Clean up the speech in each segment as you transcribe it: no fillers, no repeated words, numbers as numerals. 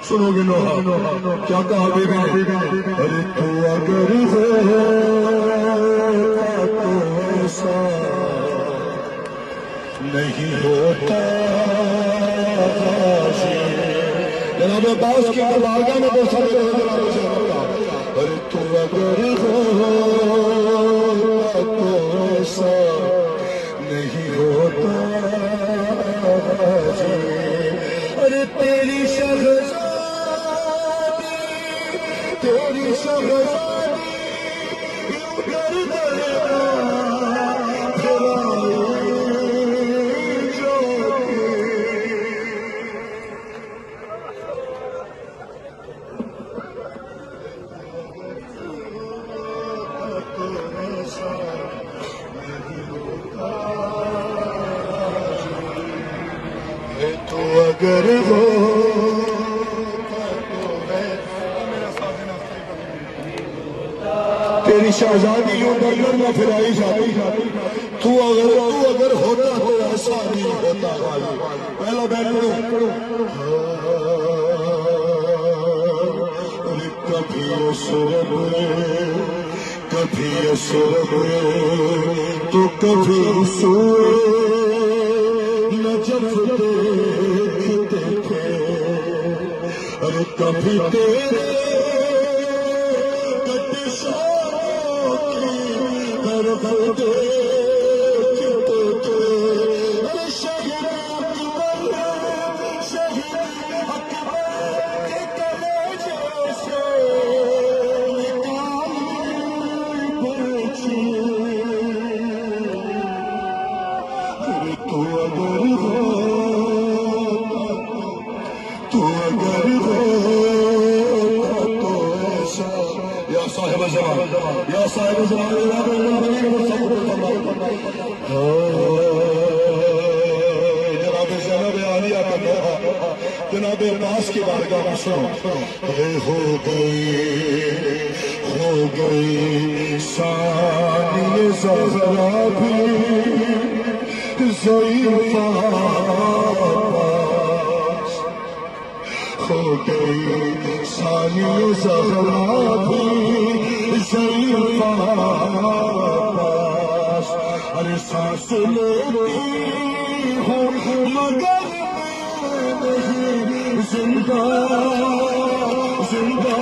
سنو گے نوحہ کیا کہا بی بی نے؟ ارے تو اگر ہوتا تو ایسا نہیں ہوتا جناب عباس کی بارگاہ میں تو سر کرو جناب شہر کا ارے تو اگر ہوتا تو ایسا نہیں ہوتا ارے تیری شہزادی تیری شہزادی گر دریا تو اگر ہو تیری شہزادی یوں ڈر نہ پھرائی جاتی تو اگر ہوتا تو ایسا نہیں ہوتا پہلا بیٹھ پڑھو کبھی اسرب کبھی اسرب تو کبھی سوئے نجف دیکھتے تھے ارے کبھی تیرے کٹشوں کی طرف دیکھتے تھے ارے شہید اکبر شہید اکبر کے کلیجے سے نکالی پرچی تو اگر تو ایسا یا صاحب زمان یا صاحب زمان جناب زینب عالیہ کا نوحہ جناب عباس کی بارگاہ میں سنو ہو گئی ثانی زہرا بھی ضعیفہ ہو گئی ثانی زہرا بھی ضعیفہ ارے سانس لیتی ہوں مگر نہیں زندہ زندہ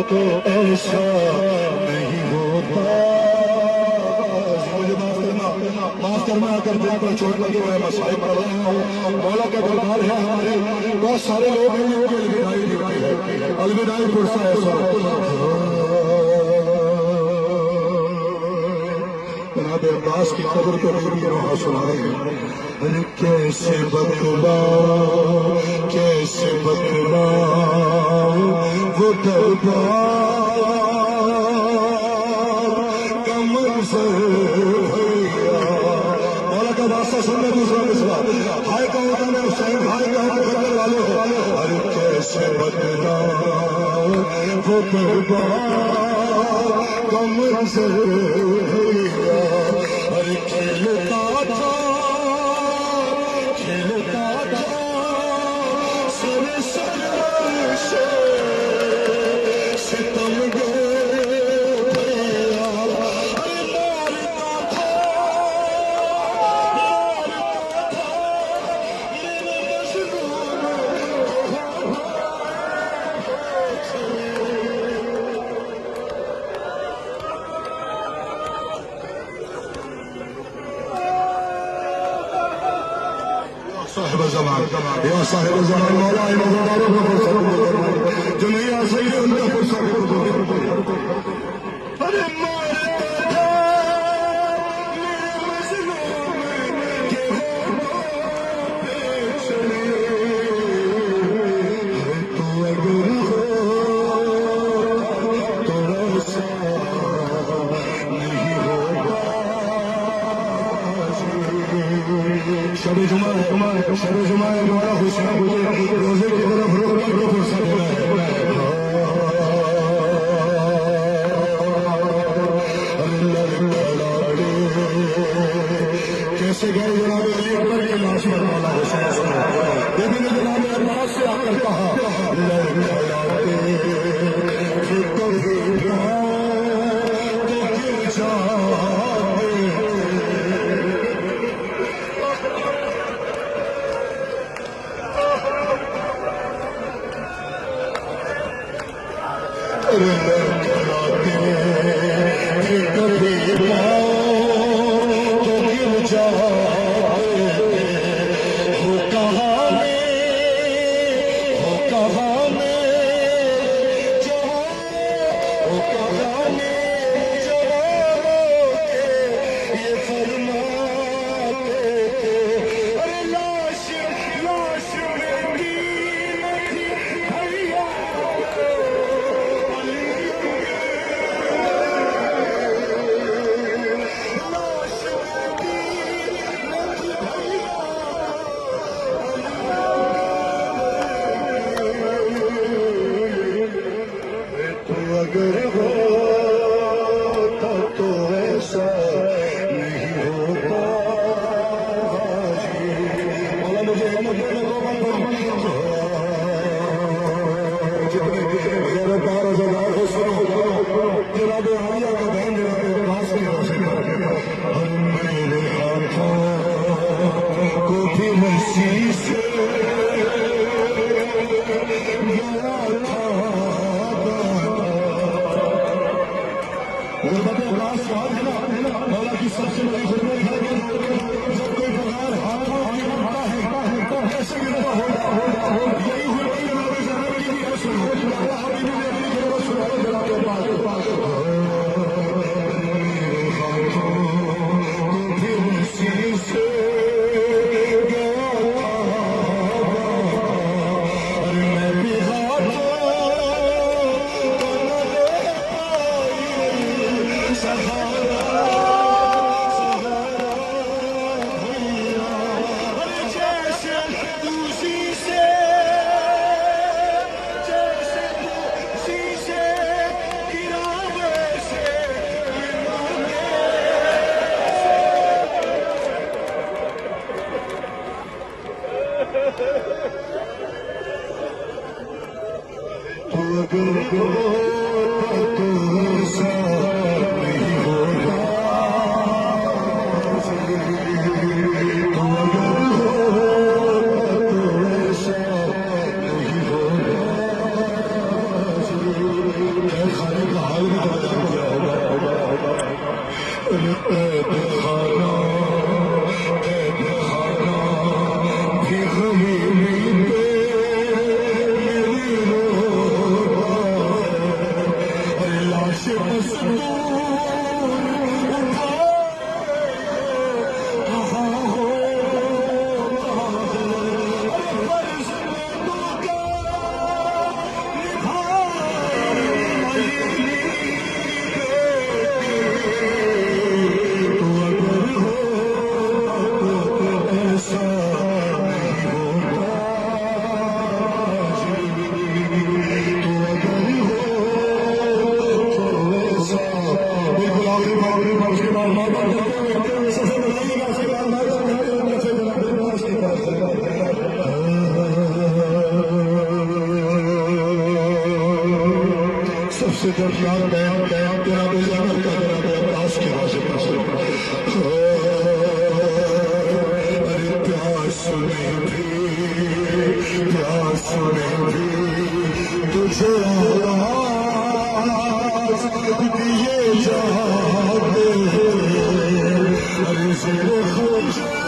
تو ایسا نہیں ہوتا مجھے معاف کرنا آ کر دل پر چوٹ لگے ہوئے مسائل پڑھ رہا ہوں مولا کا دربار ہے ہمارے بہت سارے لوگ ہیں ان کی الوداعی ڈیوٹی ہے الوداعی فرصہ ہے جناب عباس کی قبر کو میری روحاں سنا رہے ہیں کیسے بتلاؤں وہ دربار کا منظر مولا کا واسطہ سننے دوسرا مسئلہ بھائی کا ہوتا ہے حسین بھائی کا ہوتا ہے والے ہو ارے کیسے بتلاؤں وہ دربار کا منظر ارے کھیلتا تھا ستم گیا مارتا تھا صاحب زمان یا صاحب زمان مولا مزاروں کو فرصت دو جو نہیں آ سکے ان کو فرصت دو ارے مولا شب جمعہ ہمارا حسین روزے کی طرف روکنے کو فرصت ہے کیسے گئے جناب علی اکبر کی لاش پر والا حسین لیکن جناب عباس سے آ کر کہا مولا کی سب سے بڑی خدمت ہے جب کوئی بغیر ہاتھوں کی بڑھتا ہے کیسے یہی ہوئی کی بھی رسم سے درمیان بیان تیرا بزانت کا درا آس کی راز پاسر ارے پیاس میں بھی تجھے آواز دیے جہاں ارے زیر خوش